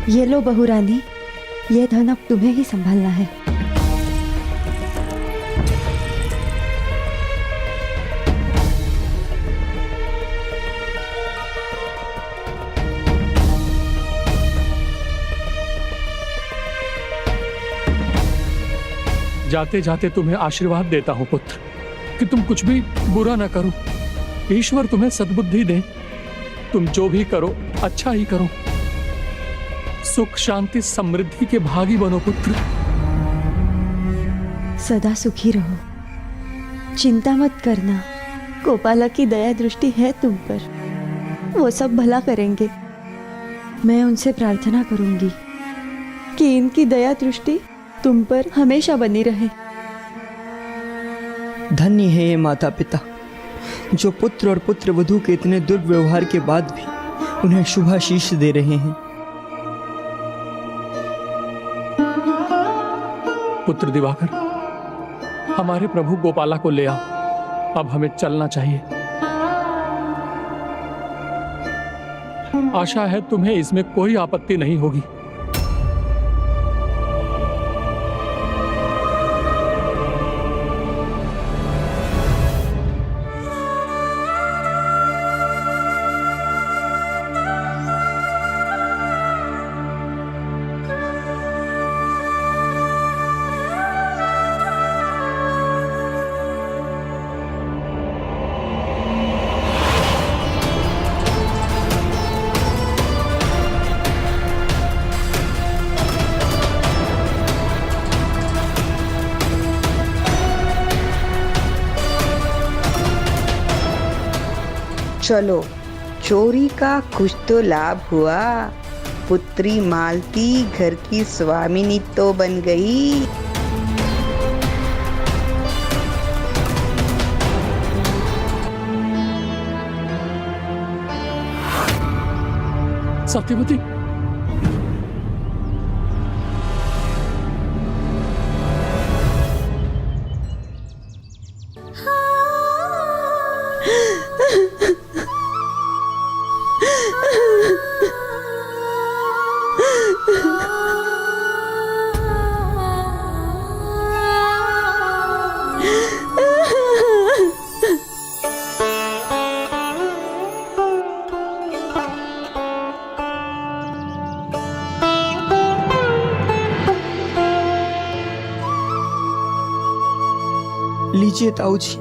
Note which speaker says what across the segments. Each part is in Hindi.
Speaker 1: ये लो बहू रानी, ये धन अब तुम्हें ही संभालना है।
Speaker 2: जाते जाते तुम्हें आशीर्वाद देता हूं पुत्र कि तुम कुछ भी बुरा ना करो। ईश्वर तुम्हें सद्बुद्धि दे। तुम जो भी करो अच्छा ही करो। सुख शांति समृद्धि के भागी बनो पुत्र।
Speaker 1: सदा सुखी रहो, चिंता मत करना। गोपाला की दया दृष्टि है तुम पर, वो सब भला करेंगे। मैं उनसे प्रार्थना करूंगी कि इनकी दया दृष्टि तुम पर हमेशा बनी रहे।
Speaker 3: धन्य है ये माता पिता जो पुत्र और पुत्र वधू के इतने दुर्व्यवहार के बाद भी उन्हें शुभाशीष दे रहे हैं।
Speaker 2: पुत्र दिवाकर, हमारे प्रभु गोपाला को ले आओ। अब हमें चलना चाहिए। आशा है तुम्हें इसमें कोई आपत्ति नहीं होगी।
Speaker 4: चलो, चोरी का कुछ तो लाभ हुआ। पुत्री मालती घर की स्वामिनी तो बन गई।
Speaker 2: सत्यवती,
Speaker 3: लीजिए ताऊ जी।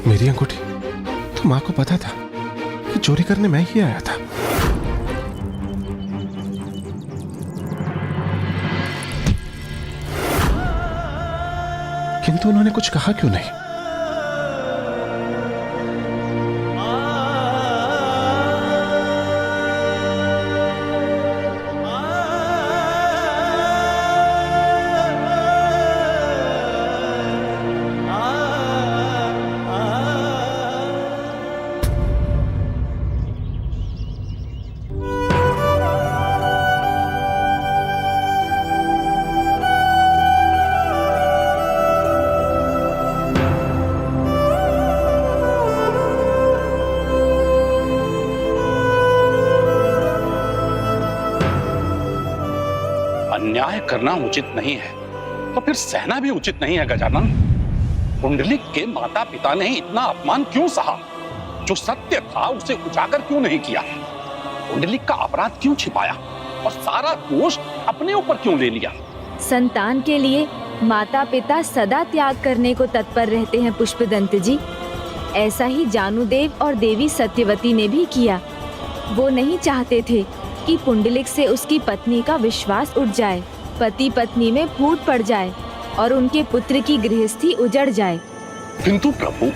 Speaker 5: मेरी अंगूठी तो मां को पता था कि चोरी करने मैं ही आया था। किंतु उन्होंने कुछ कहा क्यों नहीं?
Speaker 6: अन्याय करना उचित नहीं है तो फिर सहना भी उचित नहीं है गजानन। कुंडलिक के माता पिता ने इतना अपमान क्यों सहा? जो सत्य था उसे उजागर क्यों नहीं किया? कुंडलिक का अपराध क्यों छिपाया और सारा दोष अपने ऊपर क्यों ले लिया?
Speaker 7: संतान के लिए माता पिता सदा त्याग करने को तत्पर रहते हैं पुष्पदंत जी। ऐसा ही जानुदेव और देवी सत्यवती ने भी किया। वो नहीं चाहते थे कि पुंडलिक से उसकी पत्नी का विश्वास उठ जाए, पति पत्नी में फूट पड़ जाए और उनके पुत्र की गृहस्थी उजड़ जाए।
Speaker 6: किंतु प्रभु,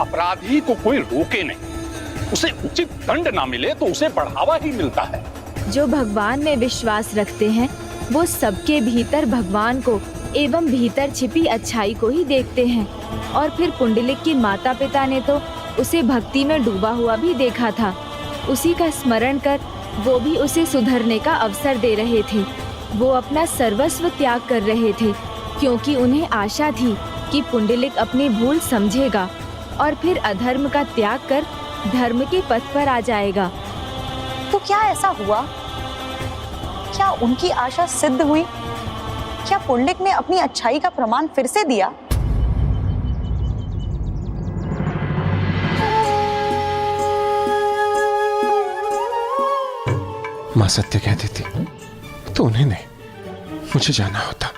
Speaker 6: अपराधी को कोई रोके नहीं, उसे उचित दंड ना मिले तो उसे बढ़ावा ही मिलता है।
Speaker 7: जो भगवान में विश्वास रखते हैं वो सबके भीतर भगवान को एवं भीतर छिपी अच्छाई को ही देखते हैं। और फिर पुंडलिक के माता पिता ने तो उसे भक्ति में डूबा हुआ भी देखा था। उसी का स्मरण कर वो भी उसे सुधरने का अवसर दे रहे थे। वो अपना सर्वस्व त्याग कर रहे थे क्योंकि उन्हें आशा थी कि पुंडलिक अपनी भूल समझेगा और फिर अधर्म का त्याग कर धर्म के पथ पर आ जाएगा।
Speaker 8: तो क्या ऐसा हुआ? क्या उनकी आशा सिद्ध हुई? क्या पुंडलिक ने अपनी अच्छाई का प्रमाण फिर से दिया?
Speaker 5: माँ सत्य कह देती तो उन्हें नहीं, मुझे जाना होता।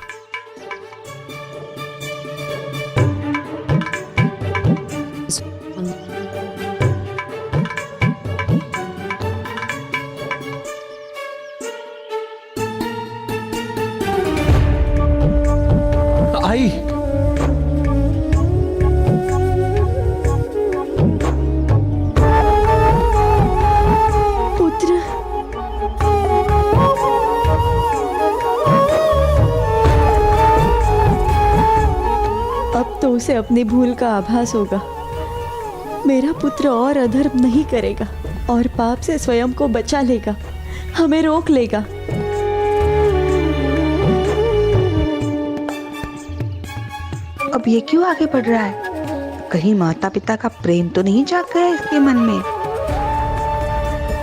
Speaker 5: आई
Speaker 1: पुत्र, अब तो उसे अपनी भूल का आभास होगा। मेरा पुत्र और अधर्म नहीं करेगा और पाप से स्वयं को बचा लेगा, हमें रोक लेगा।
Speaker 4: अब ये क्यों आगे बढ़ रहा है? कहीं माता पिता का प्रेम तो नहीं जाग गया इसके मन में?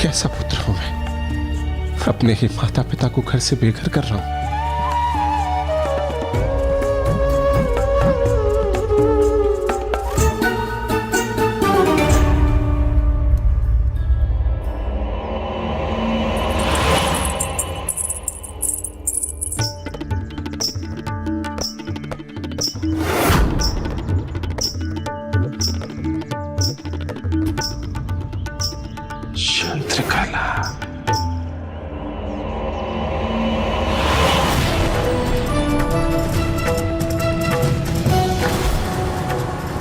Speaker 5: कैसा पुत्र हूं मैं, अपने ही माता पिता को घर से बेघर कर रहा हूं। चंद्रकला,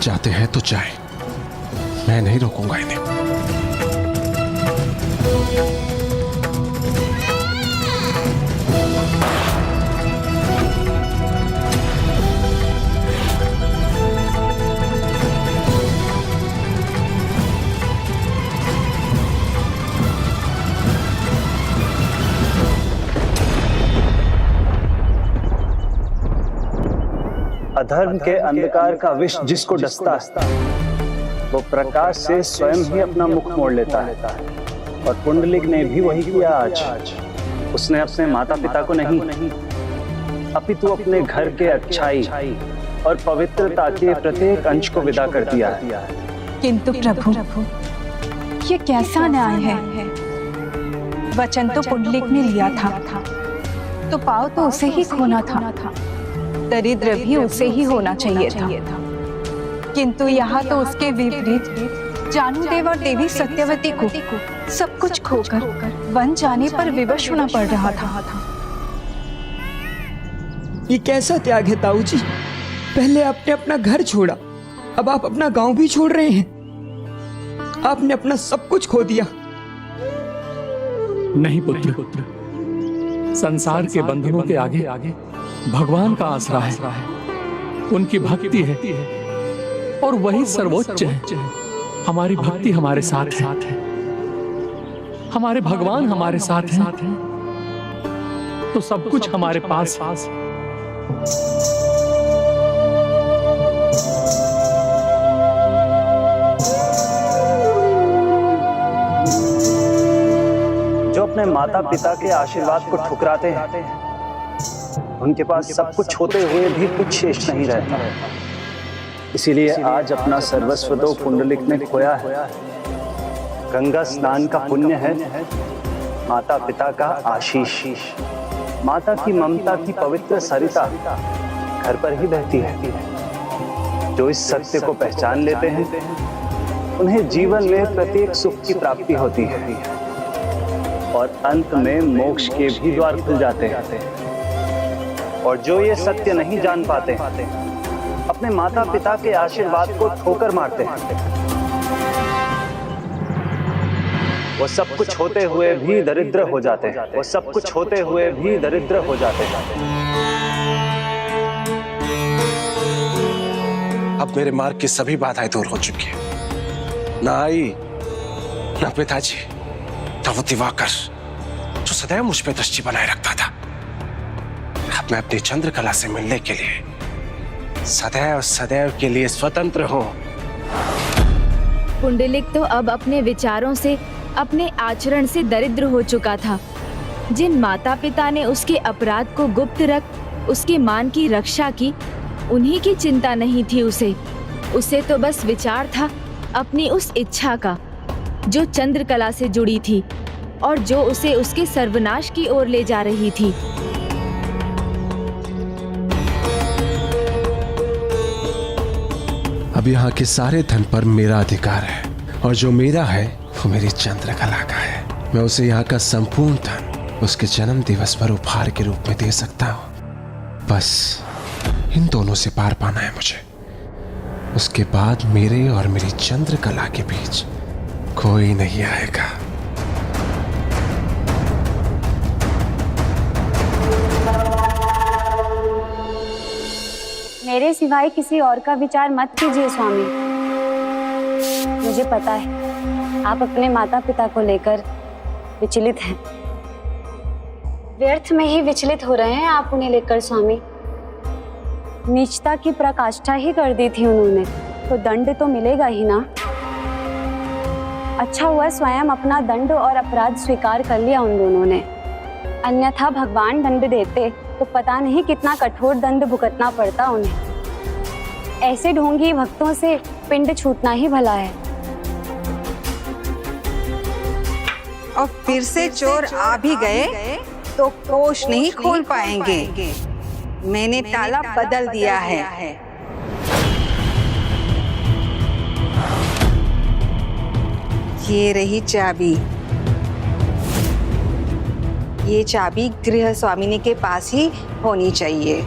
Speaker 5: जाते हैं तो जाए, मैं नहीं रोकूंगा इन्हें।
Speaker 9: अधर्म के अंधकार का विष जिसको डसता है वो प्रकाश से स्वयं ही अपना मुख मोड़ लेता है। और पुंडलिक ने भी वही किया आज। उसने अपने माता पिता को नहीं अपितु अपने घर के अच्छाई और पवित्रता के प्रत्येक अंश को विदा कर दिया है।
Speaker 8: किंतु प्रभु, ये कैसा न्याय है? वचन तो पुंडलिक ने लिया था, तो पाव तो उसे ही खोना था, दरिद्र भी उसे ही होना चाहिए था। किंतु यहाँ तो उसके विपरीत जानुदेव और देवी सत्यवती को सब कुछ खोकर वन जाने पर विवश होना पड़ रहा था।
Speaker 3: ये कैसा त्याग है ताऊ जी? पहले आपने अपना घर छोड़ा, अब आप अपना गांव भी छोड़ रहे हैं। आपने अपना सब कुछ खो दिया।
Speaker 2: नहीं पुत्र, संसार के बंधनों के आगे भगवान का आसरा है, उनकी भक्ति है और वही सर्वोच्च है। हमारी भक्ति हमारे साथ है, हमारे भगवान हमारे साथ हैं, तो सब कुछ हमारे पास।
Speaker 9: जो अपने माता पिता के आशीर्वाद को ठुकराते हैं, उनके पास सब कुछ होते हुए भी कुछ शेष नहीं रहता। इसीलिए आज अपना सर्वस्व तो पुंडलिक ने खोया है। गंगा स्नान का पुण्य है, माता पिता का आशीष, माता की ममता की पवित्र सरिता घर पर ही बहती है। जो इस सत्य को पहचान लेते हैं उन्हें जीवन में प्रत्येक सुख की प्राप्ति होती है और अंत में मोक्ष के भी द्वार खुल जाते हैं। और जो ये सत्य नहीं जान पाते अपने माता पिता के आशीर्वाद को ठोकर मारते हैं। वो सब कुछ होते हुए भी दरिद्र हो जाते हैं। वो सब कुछ होते हुए भी दरिद्र हो जाते हैं।
Speaker 5: अब मेरे मार्ग की सभी बाधाएं दूर हो चुकी हैं। ना आई, ना पिताजी, ना वो दिवाकर जो सदैव मुझ पे दृष्टि बनाए रखता था। अब मैं अपनी चंद्रकला से मिलने के लिए सदैव सदैव के लिए स्वतंत्र हूं।
Speaker 7: पुंडलिक तो अब अपने विचारों से, अपने आचरण से दरिद्र हो चुका था। जिन माता पिता ने उसके अपराध को गुप्त रख उसके मान की रक्षा की, उन्हीं की चिंता नहीं थी उसे तो बस विचार था अपनी उस इच्छा का जो चंद्रकला से जुड़ी थी और जो उसे उसके सर्वनाश की ओर ले जा रही थी।
Speaker 5: अब यहाँ के सारे धन पर मेरा अधिकार है और जो मेरा है वो मेरी चंद्रकला का है। मैं उसे यहाँ का संपूर्ण धन उसके जन्म दिवस पर उपहार के रूप में दे सकता हूँ। बस इन दोनों से पार पाना है मुझे। उसके बाद मेरे और मेरी चंद्रकला के बीच कोई नहीं आएगा।
Speaker 10: मेरे सिवाय किसी और का विचार मत कीजिए स्वामी। मुझे पता है आप अपने माता पिता को लेकर विचलित हैं। व्यर्थ में ही विचलित हो रहे हैं आप उन्हें लेकर स्वामी। नीचता की प्रकाष्ठा ही कर दी थी उन्होंने, तो दंड तो मिलेगा ही ना। अच्छा हुआ स्वयं अपना दंड और अपराध स्वीकार कर लिया उन दोनों ने, अन्यथा भगवान दंड देते तो पता नहीं कितना कठोर दंड भुगतना पड़ता उन्हें। ऐसे ढोंगी भक्तों से पिंड छूटना ही भला है।
Speaker 4: और फिर से चोर आ भी गए तो कोष नहीं खोल पाएंगे। मैंने ताला बदल दिया है। ये रही चाबी। ये चाबी गृह स्वामिनी के पास ही होनी चाहिए।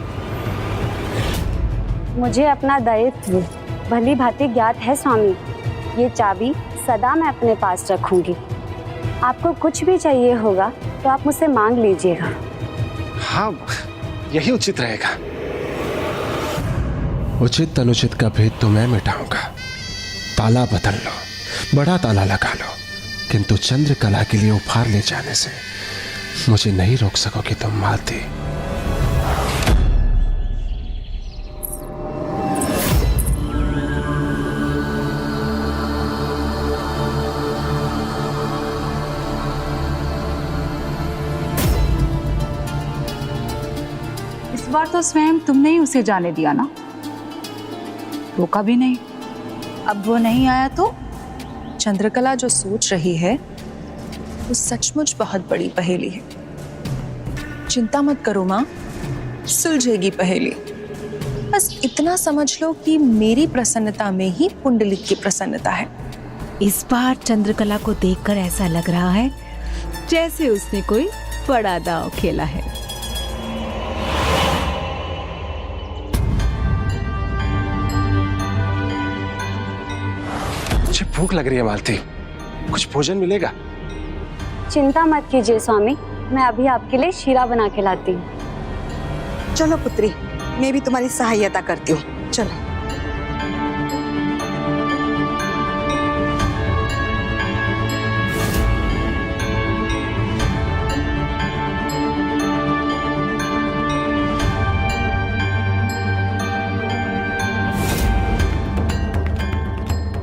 Speaker 10: मुझे अपना दायित्व भली भांति ज्ञात है स्वामी। ये चाबी सदा मैं अपने पास रखूंगी। आपको कुछ भी चाहिए होगा तो आप मुझसे मांग लीजिएगा।
Speaker 5: हाँ, यही उचित रहेगा। उचित अनुचित का भेद तो मैं मिटाऊंगा। ताला बदल लो, बड़ा ताला लगा लो, किंतु चंद्रकला के लिए उपहार ले जाने से मुझे नहीं रोक सकोगे तुम मालती।
Speaker 8: इस बार तो स्वयं तुमने ही उसे जाने दिया ना, रोका भी नहीं। अब वो नहीं आया तो चंद्रकला जो सोच रही है वो सचमुच बहुत बड़ी पहेली है। चिंता मत करो माँ, सुलझेगी पहेली। बस इतना समझ लो कि मेरी प्रसन्नता में ही पुंडलिक की प्रसन्नता है।
Speaker 11: इस बार चंद्रकला को देखकर ऐसा लग रहा है जैसे उसने कोई बड़ा दांव खेला है।
Speaker 5: मुझे भूख लग रही है मालती, कुछ भोजन मिलेगा?
Speaker 10: चिंता मत कीजिए स्वामी, मैं अभी आपके लिए शीरा बना के लाती हूँ।
Speaker 4: चलो पुत्री, मैं भी तुम्हारी सहायता करती हूँ। चलो।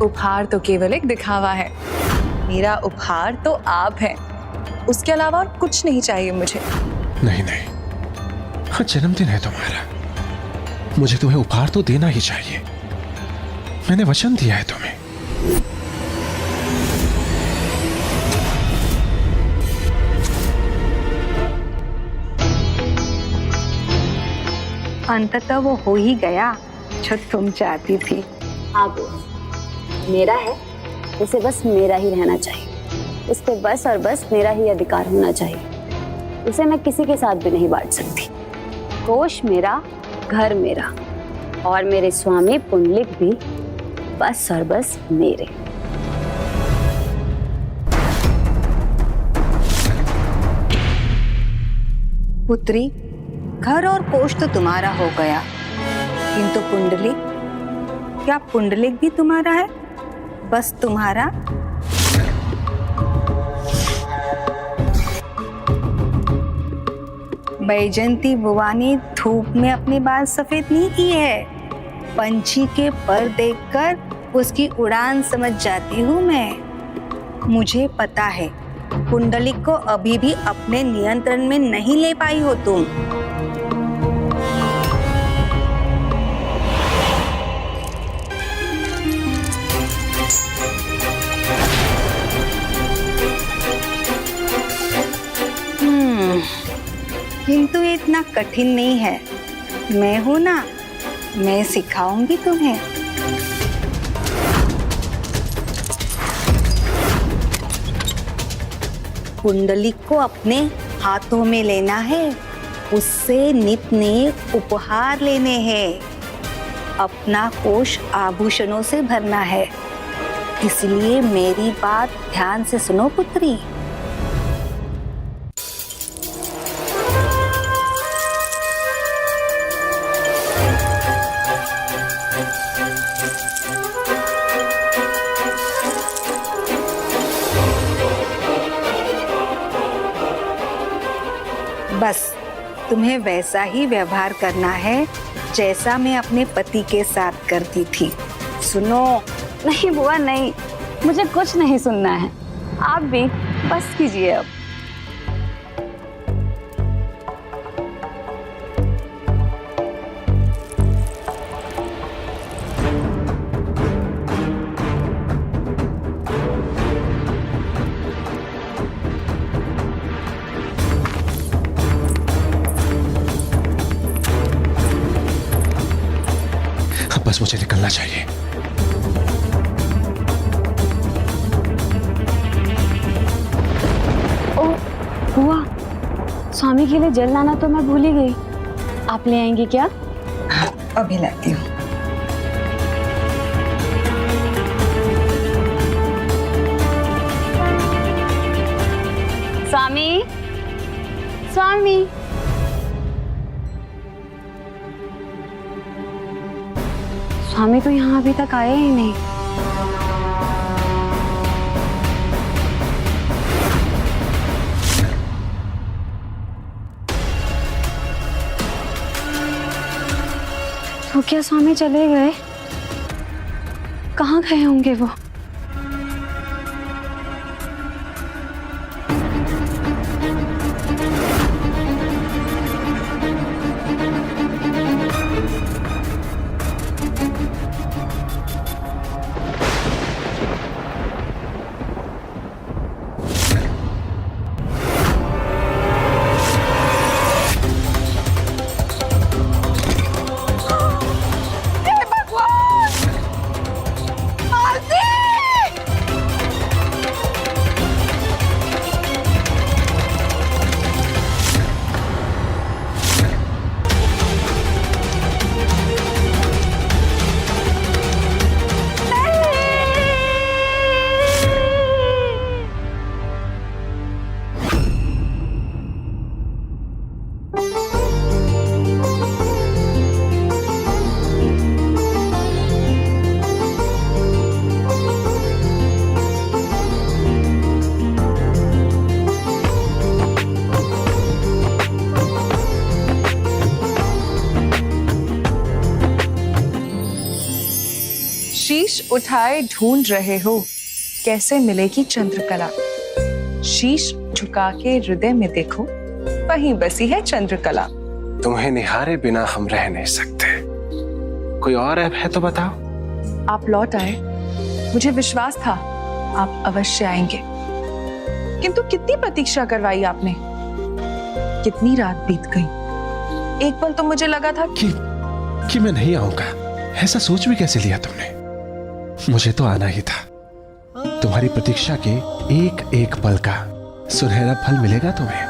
Speaker 8: उपहार तो केवल एक दिखावा है। मेरा उपहार तो आप हैं, उसके अलावा और कुछ नहीं चाहिए मुझे।
Speaker 5: नहीं नहीं, हाँ, जन्मदिन है तुम्हारा, मुझे तुम्हें उपहार तो देना ही चाहिए। मैंने वचन दिया है तुम्हें।
Speaker 4: अंततः वो हो ही गया जो तुम चाहती थी।
Speaker 10: हाँ बुआ, मेरा है, उसे बस मेरा ही रहना चाहिए। उस पे बस और बस मेरा ही अधिकार होना चाहिए। उसे मैं किसी के साथ भी नहीं बांट सकती। कोष मेरा, घर मेरा, और मेरे स्वामी पुंडलिक भी बस और बस मेरे।
Speaker 4: पुत्री, घर और कोष तो तुम्हारा हो गया, किंतु पुंडलिक, क्या पुंडलिक भी तुम्हारा है? बस तुम्हारा? बैजंती बुआ ने धूप में अपने बाल सफेद नहीं किए हैं। पंछी के पर देखकर उसकी उड़ान समझ जाती हूँ मैं। मुझे पता है पुंडलिक को अभी भी अपने नियंत्रण में नहीं ले पाई हो तुम। किंतु ये इतना कठिन नहीं है। मैं हूं ना, मैं सिखाऊंगी तुम्हें। पुंडलिक को अपने हाथों में लेना है, उससे नित नए उपहार लेने हैं, अपना कोष आभूषणों से भरना है। इसलिए मेरी बात ध्यान से सुनो पुत्री। बस तुम्हें वैसा ही व्यवहार करना है जैसा मैं अपने पति के साथ करती थी। सुनो।
Speaker 10: नहीं बुआ नहीं, मुझे कुछ नहीं सुनना है। आप भी बस कीजिए अब।
Speaker 5: बस मुझे निकलना चाहिए।
Speaker 10: ओ बुआ, स्वामी के लिए जल लाना तो मैं भूल ही गई। आप ले आएंगी क्या?
Speaker 4: अभी लाती हूँ।
Speaker 10: स्वामी, स्वामी। स्वामी तो यहाँ अभी तक आए ही नहीं। तो क्या स्वामी चले गए? कहाँ गए होंगे वो?
Speaker 8: शीश उठाए ढूंढ रहे हो कैसे मिलेगी चंद्रकला। शीश झुका के हृदय में देखो, वहीं बसी है चंद्रकला।
Speaker 5: तुम्हें निहारे बिना हम रह नहीं सकते। कोई और ऐप है तो बताओ।
Speaker 8: आप लौट आए, मुझे विश्वास था आप अवश्य आएंगे, किंतु कितनी प्रतीक्षा करवाई आपने। कितनी रात बीत गई, एक पल तो मुझे लगा था
Speaker 5: कि मैं नहीं आऊंगा। ऐसा सोच भी कैसे लिया तुमने? मुझे तो आना ही था। तुम्हारी प्रतीक्षा के एक एक पल का सुनहरा फल मिलेगा तुम्हें।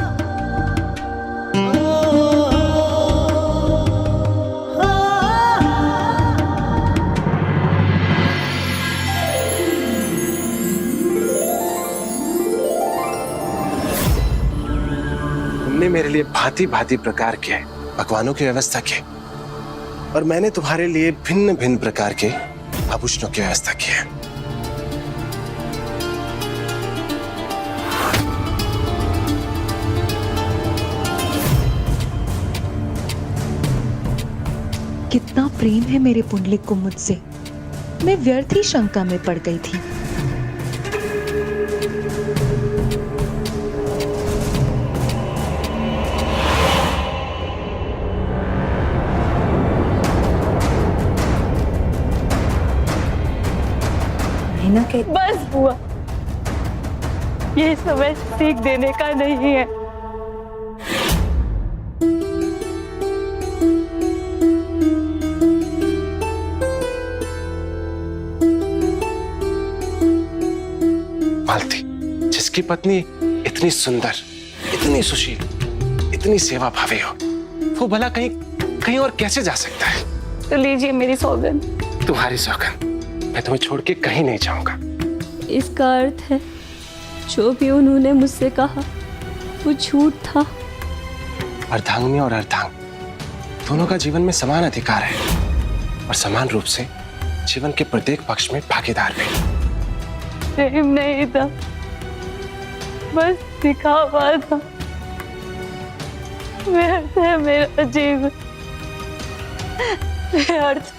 Speaker 5: तुमने मेरे लिए भांति भांति प्रकार के पकवानों की व्यवस्था की और मैंने तुम्हारे लिए भिन्न भिन्न प्रकार के आभूषणों की व्यवस्था की है।
Speaker 11: कितना प्रेम है मेरे पुंडलिक को मुझसे। मैं व्यर्थ ही शंका में पड़ गई थी।
Speaker 1: बस बुआ, ये समय सीख देने का नहीं है।
Speaker 5: मालती, जिसकी पत्नी इतनी सुंदर, इतनी सुशील, इतनी सेवा भावी हो, वो भला कहीं और कैसे जा सकता है?
Speaker 1: तो लीजिए मेरी सौगंध।
Speaker 5: तुम्हारी सौगंध, मैं तुम्हें छोड़ के कहीं नहीं जाऊंगा।
Speaker 1: इसका अर्थ है जो भी उन्होंने मुझसे कहा वो झूठ था।
Speaker 5: अर्धांगिनी और अर्धांग दोनों का जीवन में समान अधिकार है और समान रूप से जीवन के प्रत्येक पक्ष में भागीदार भी।
Speaker 1: प्रेम नहीं था, बस दिखावा था। व्यर्थ है मेरा जीवन, व्यर्थ।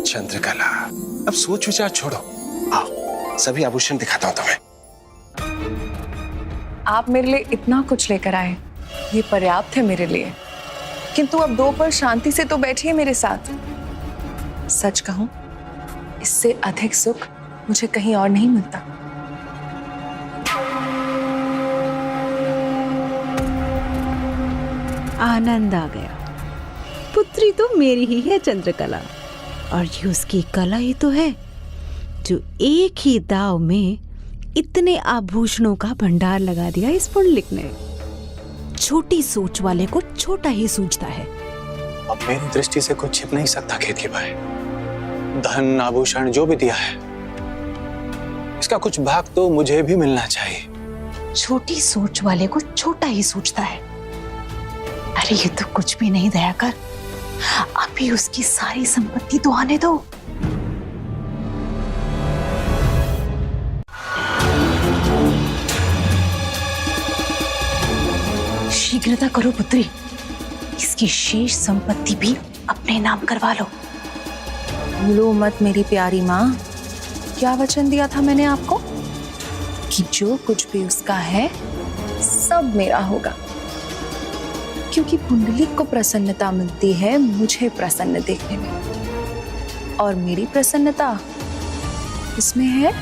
Speaker 5: चंद्रकला, अब सोच विचार छोड़ो। आओ, सभी आभूषण दिखाता हूं तुम्हें।
Speaker 8: आप मेरे लिए इतना कुछ लेकर आए, ये पर्याप्त है मेरे लिए। किंतु अब 2 पल शांति से तो बैठिए मेरे साथ। सच कहूं, इससे अधिक सुख मुझे कहीं और नहीं मिलता।
Speaker 11: आनंद आ गया। पुत्री तो मेरी ही है चंद्रकला, और ये उसकी कला ही तो है जो एक ही दाव में इतने आभूषणों का भंडार लगा दिया इस पुंडलिक ने। छोटी सोच वाले को छोटा ही सूझता है।
Speaker 9: अब मेरी दृष्टि से कुछ छिप नहीं सकता केतकी भाई। धन आभूषण जो भी दिया है, इसका कुछ भाग तो मुझे भी मिलना चाहिए।
Speaker 11: छोटी सोच वाले को छोटा ही सूझता है। अरे ये तो कुछ भी नहीं दया कर, अभी उसकी सारी संपत्ति तो आने दो। शीघ्रता करो पुत्री, इसकी शेष संपत्ति भी अपने नाम करवा लो।
Speaker 8: भूलो मत मेरी प्यारी माँ, क्या वचन दिया था मैंने आपको कि जो कुछ भी उसका है सब मेरा होगा। क्योंकि पुंडलिक को प्रसन्नता मिलती है मुझे प्रसन्न देखने में, और मेरी प्रसन्नता इसमें है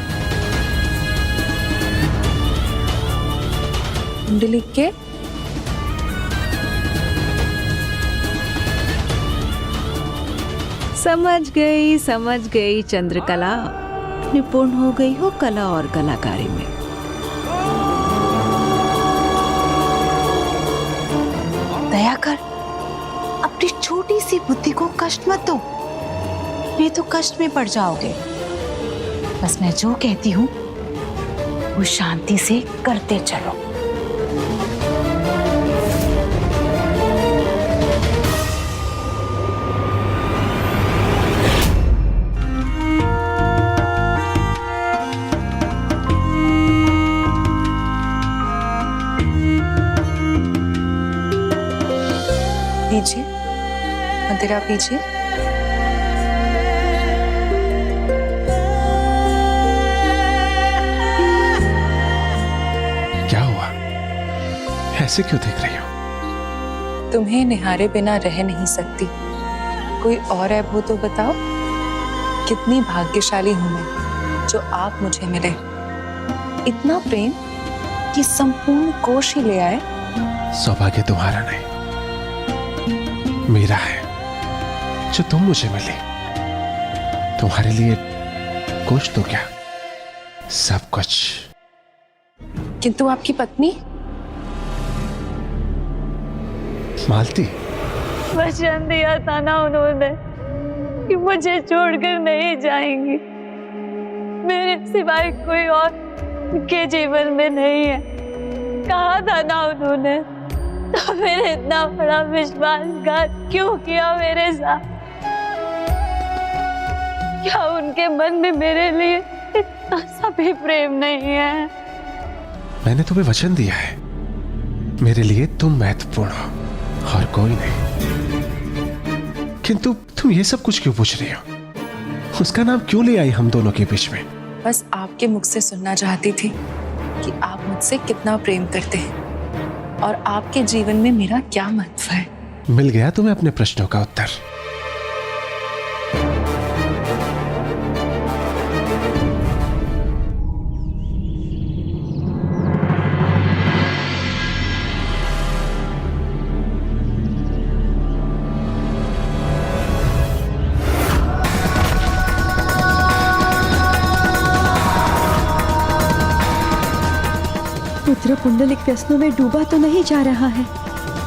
Speaker 8: पुंडलिक के
Speaker 11: समझ गई चंद्रकला, निपुण हो गई हो कला और कलाकारी में। दया कर, अपनी छोटी सी बुद्धि को कष्ट मत दो, नहीं तो कष्ट में पड़ जाओगे। बस मैं जो कहती हूँ वो शांति से करते चलो।
Speaker 8: पीजिए, मदिरा पीजिए।
Speaker 5: क्या हुआ? ऐसे क्यों देख रही हो?
Speaker 8: तुम्हें निहारे बिना रह नहीं सकती। कोई और ऐब हो तो बताओ। कितनी भाग्यशाली हूं मैं जो आप मुझे मिले। इतना प्रेम ये संपूर्ण कोश ही ले आए।
Speaker 5: सौभाग्य तुम्हारा नहीं, मेरा है, जो तुम मुझे मिले। तुम्हारे लिए कुछ तो क्या, सब कुछ।
Speaker 8: किंतु आपकी पत्नी
Speaker 5: मालती,
Speaker 7: वचन दिया था ना उन्होंने कि मुझे छोड़कर नहीं जाएंगी। मेरे सिवाय कोई और उनके जीवन में नहीं है, कहा था ना उन्होंने। तो फिर इतना बड़ा विश्वासघात क्यों किया मेरे साथ? क्या उनके मन में मेरे लिए इतना सा भी प्रेम नहीं है?
Speaker 5: मैंने तुम्हें वचन दिया है, मेरे लिए तुम महत्वपूर्ण हो और कोई नहीं। किंतु तुम ये सब कुछ क्यों पूछ रही हो? उसका नाम क्यों ले आई हम दोनों के बीच में?
Speaker 8: बस आपके मुख से सुनना चाहती थी कि आप मुझसे कितना प्रेम करते हैं और आपके जीवन में मेरा क्या महत्व है।
Speaker 5: मिल गया तुम्हें अपने प्रश्नों का उत्तर।
Speaker 1: पुत्र पुंडलिक व्यसनों में डूबा तो नहीं जा रहा है?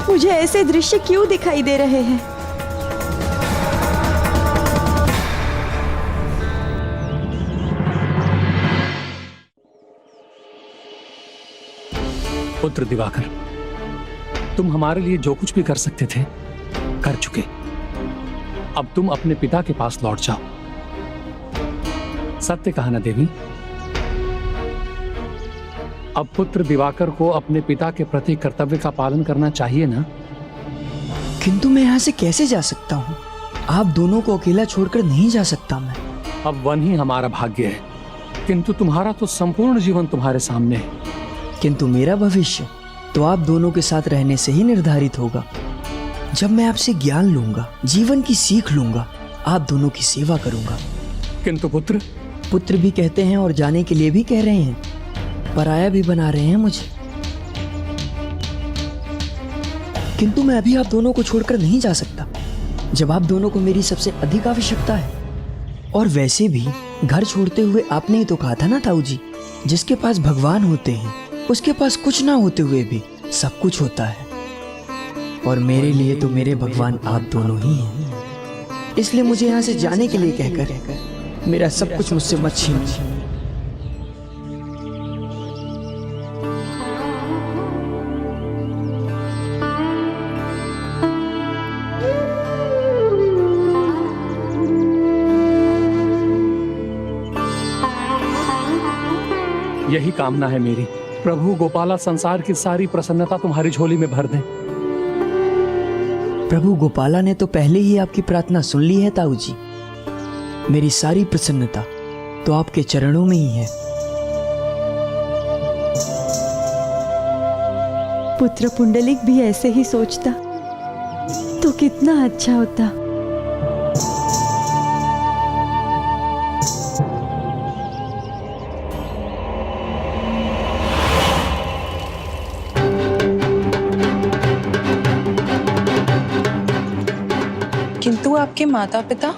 Speaker 1: मुझे ऐसे दृश्य क्यों दिखाई दे रहे हैं?
Speaker 2: पुत्र दिवाकर, तुम हमारे लिए जो कुछ भी कर सकते थे कर चुके। अब तुम अपने पिता के पास लौट जाओ। सत्य कहा ना देवी? अब पुत्र दिवाकर को अपने पिता के प्रति कर्तव्य का पालन करना चाहिए ना?
Speaker 3: किंतु मैं यहाँ से कैसे जा सकता हूँ? आप दोनों को अकेला छोड़कर नहीं जा सकता मैं।
Speaker 2: अब वन ही हमारा भाग्य है, किंतु तुम्हारा तो संपूर्ण जीवन तुम्हारे सामने है।
Speaker 3: किंतु मेरा भविष्य तो आप दोनों के साथ रहने से ही निर्धारित होगा। जब मैं आपसे ज्ञान लूंगा, जीवन की सीख लूंगा, आप दोनों की सेवा करूंगा।
Speaker 2: किंतु पुत्र
Speaker 3: भी कहते हैं और जाने के लिए भी कह रहे हैं, पराया भी बना रहे हैं मुझे। किंतु मैं अभी आप दोनों को छोड़कर नहीं जा सकता, जब आप दोनों को मेरी सबसे अधिक आवश्यकता है। और वैसे भी घर छोड़ते हुए आपने ही तो कहा था ना ताऊ जी, जिसके पास भगवान होते हैं उसके पास कुछ ना होते हुए भी सब कुछ होता है। और मेरे लिए तो मेरे भगवान आप दोनों ही हैं। इसलिए मुझे यहाँ से जाने के लिए कहकर मेरा सब कुछ मुझसे मत छीनिए।
Speaker 2: यही कामना है मेरी, प्रभु गोपाला संसार की सारी प्रसन्नता तुम्हारी झोली में भर दें।
Speaker 3: प्रभु गोपाला ने तो पहले ही आपकी प्रार्थना सुन ली है ताऊ जी। मेरी सारी प्रसन्नता तो आपके चरणों में ही है।
Speaker 1: पुत्र पुंडलिक भी ऐसे ही सोचता तो कितना अच्छा होता।
Speaker 8: किंतु आपके माता पिता?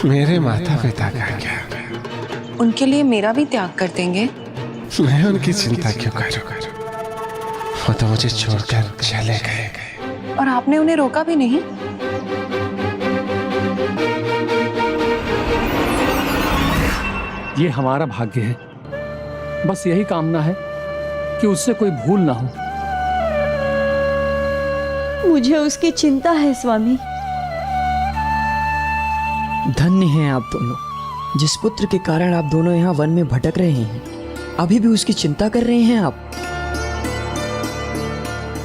Speaker 5: मेरे माता पिता का क्या?
Speaker 8: उनके लिए मेरा भी त्याग कर देंगे?
Speaker 5: मैं उनकी चिंता क्यों करूं? वो तो मुझे छोड़कर चले गए।
Speaker 8: और आपने उन्हें रोका भी नहीं?
Speaker 2: ये हमारा भाग्य है, बस यही कामना है कि उससे कोई भूल ना हो।
Speaker 1: मुझे उसकी चिंता है स्वामी।
Speaker 3: धन्य हैं आप दोनों, जिस पुत्र के कारण आप दोनों यहाँ वन में भटक रहे हैं, अभी भी उसकी चिंता कर रहे हैं आप।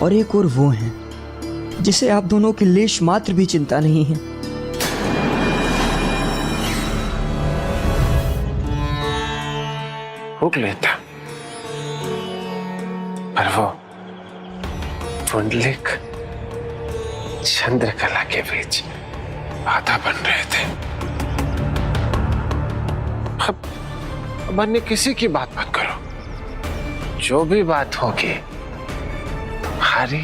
Speaker 3: और एक और वो हैं जिसे आप दोनों की लेश मात्र भी चिंता नहीं है।
Speaker 5: भूख लेता, पर वो पुंडलिक चंद्रकला के बीच बाधा बन रहे थे। अब अन्य किसी की बात मत करो, जो भी बात होगी हमारी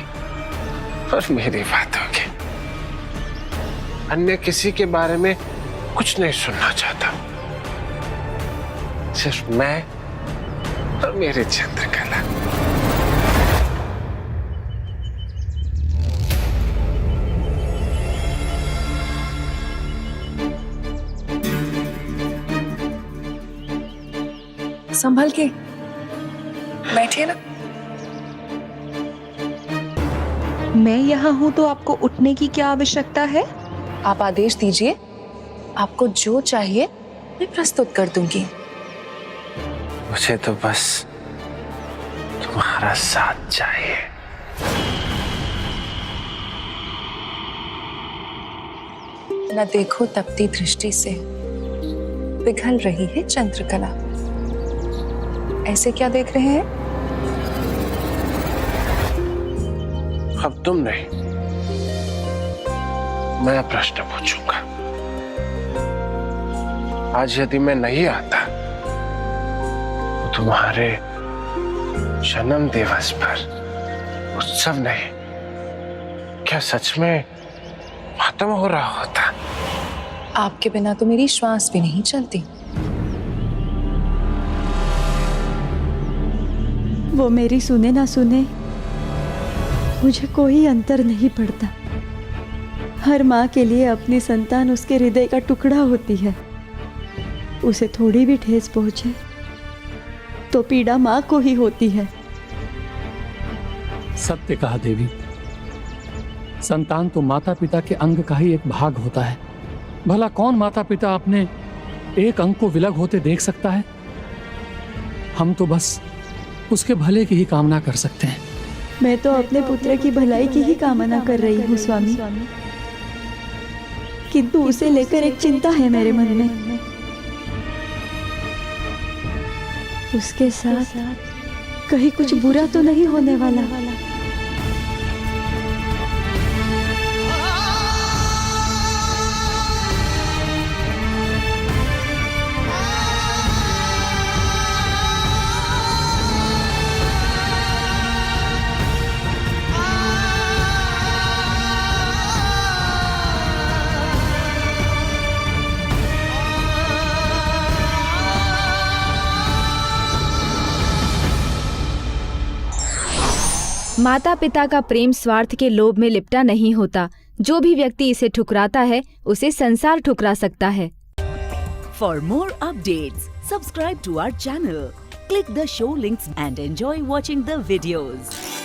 Speaker 5: और मेरी बात होगी। अन्य किसी के बारे में कुछ नहीं सुनना चाहता, सिर्फ मैं और मेरी चंद्रकला।
Speaker 8: संभल के बैठिए ना।
Speaker 12: मैं यहाँ हूँ तो आपको उठने की क्या आवश्यकता है?
Speaker 8: आप आदेश दीजिए, आपको जो चाहिए मैं प्रस्तुत कर दूंगी।
Speaker 5: मुझे तो बस तुम्हारा साथ चाहिए।
Speaker 8: न देखो तपती दृष्टि से पिघल रही है चंद्रकला। ऐसे क्या देख रहे हैं?
Speaker 5: अब तुम नहीं, मैं प्रश्न पूछूंगा। आज यदि मैं नहीं आता तो तुम्हारे जन्म दिवस पर उत्सव नहीं, क्या सच में खत्म हो रहा होता?
Speaker 8: आपके बिना तो मेरी श्वास भी नहीं चलती।
Speaker 1: वो मेरी सुने ना सुने, मुझे कोई अंतर नहीं पड़ता। हर माँ के लिए अपनी संतान उसके हृदय का टुकड़ा होती है। उसे थोड़ी भी ठेस पहुंचे तो पीड़ा माँ को ही होती है।
Speaker 2: सत्य कहा देवी, संतान तो माता पिता के अंग का ही एक भाग होता है। भला कौन माता पिता अपने एक अंग को विलग होते देख सकता है? हम तो बस उसके भले की ही कामना कर सकते हैं।
Speaker 1: मैं तो अपने पुत्र की भलाई की ही कामना कर रही हूँ स्वामी, किंतु उसे लेकर एक चिंता है मेरे मन में। उसके साथ कहीं कुछ बुरा तो नहीं होने वाला?
Speaker 7: माता पिता का प्रेम स्वार्थ के लोभ में लिपटा नहीं होता। जो भी व्यक्ति इसे ठुकराता है उसे संसार ठुकरा सकता है।
Speaker 13: For more updates, subscribe to our channel, click the show links and enjoy watching the videos.